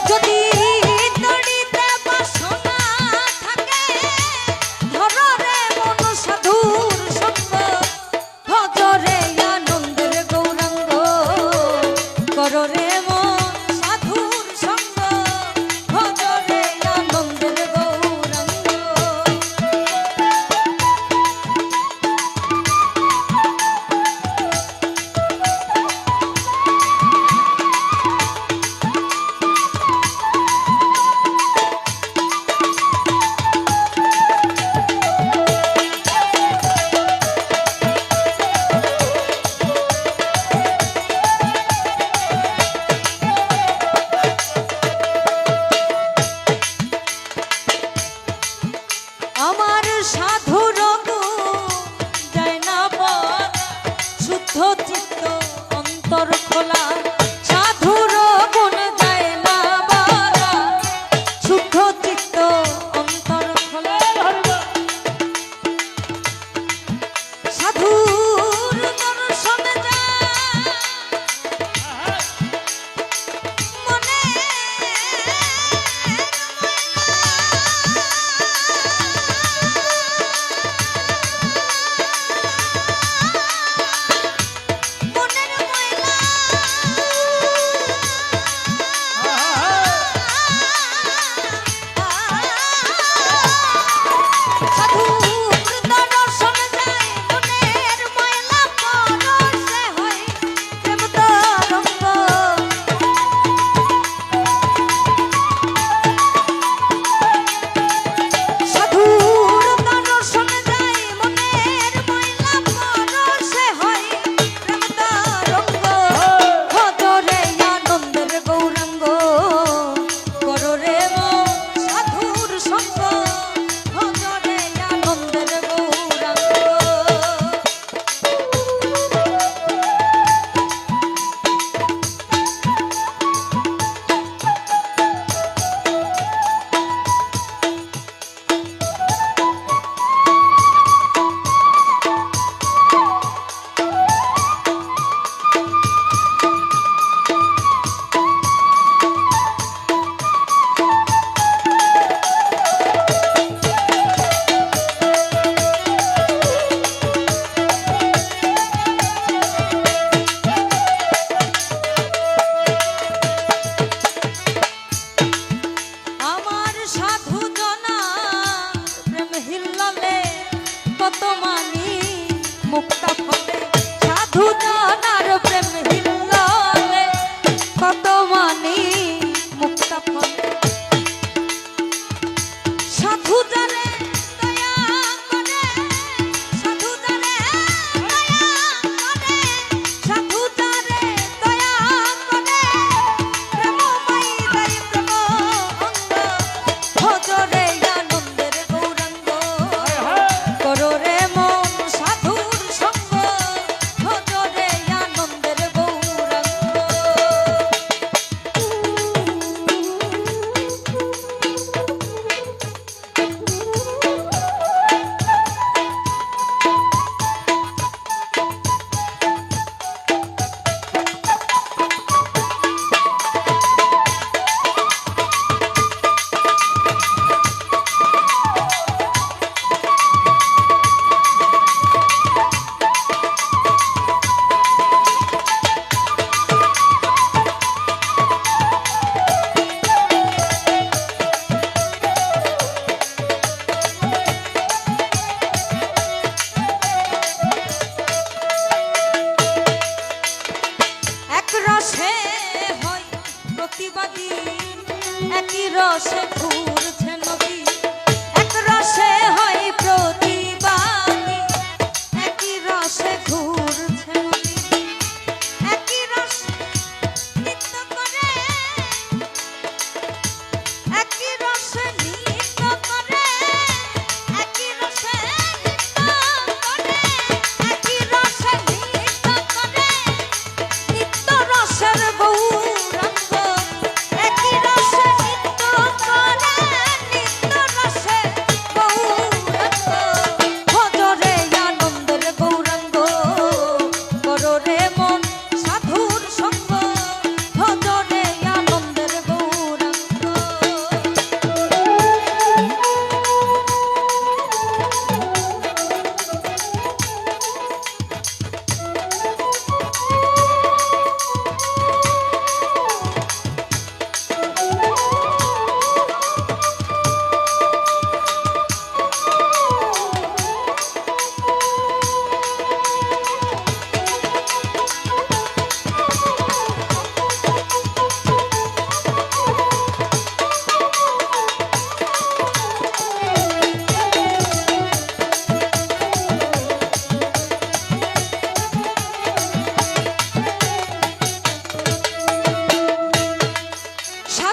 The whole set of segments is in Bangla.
যদি তড়িতে বাসনা থাকে ধরো রে মন সাধুর সঙ্গ ভজরে আনন্দের গৌরাঙ্গ করো রে মন সাধুর সঙ্গ ভজরে আনন্দের গৌরাঙ্গ। আমার সাধুর যায় না বলা শুদ্ধ চিত্ত অন্তর খোলা সাধুর গুণ যায় না বলা শুদ্ধ চিত্ত অন্তর খোলা সাধুর দর্শনে যায় মনে কত মানি মুক্তা ফলে সাধু জানার প্রেম হিল্লালে কত মানি মুক্তা ফলে সাধু জানে দয়া করে সাধু জানে দয়া করে সাধু জানে দয়া করে প্রেমময়ী রাই প্রেম অঙ্গ ভজরে আনন্দের গৌরাঙ্গ করো রে মন সাধুর সঙ্গ ভজরে আনন্দের গৌরাঙ্গ। রসে হয় প্রতিবাদী একই রসে ঘুরছে নদী এক রসে হয় প্রতিবাদী একই রসে ঘুরছে নদী একই রসে নৃত্য করে একই রসে নৃত্য করে একই রসে নৃত্য করে একই রসে নৃত্য করে নিত্য রসের গৌরাঙ্গ একই রসে নৃত্য করে নিত্য রসের গৌরাঙ্গ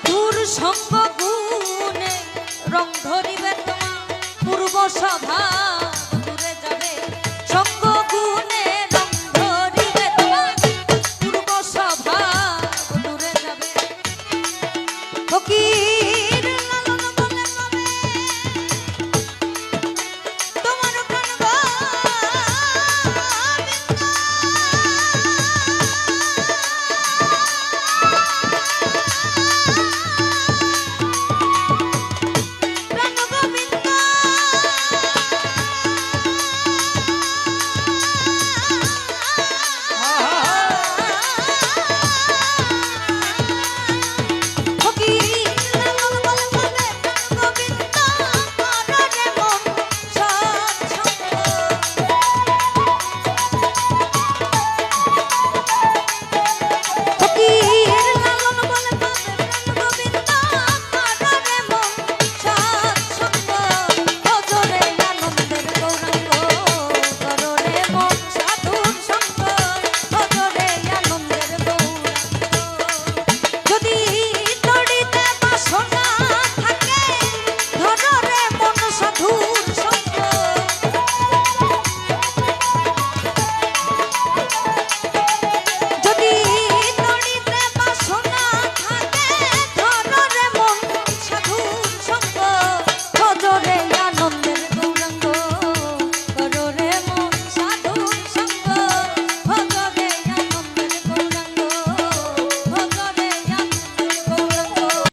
সাধুর সঙ্গ গুণে রং ধরিবে তোমার পূর্ব স্বভাব দূরে যাবে সঙ্গ গুণে রং ধরিবে তোমার পূর্ব স্বভাব দূরে যাবে ফকির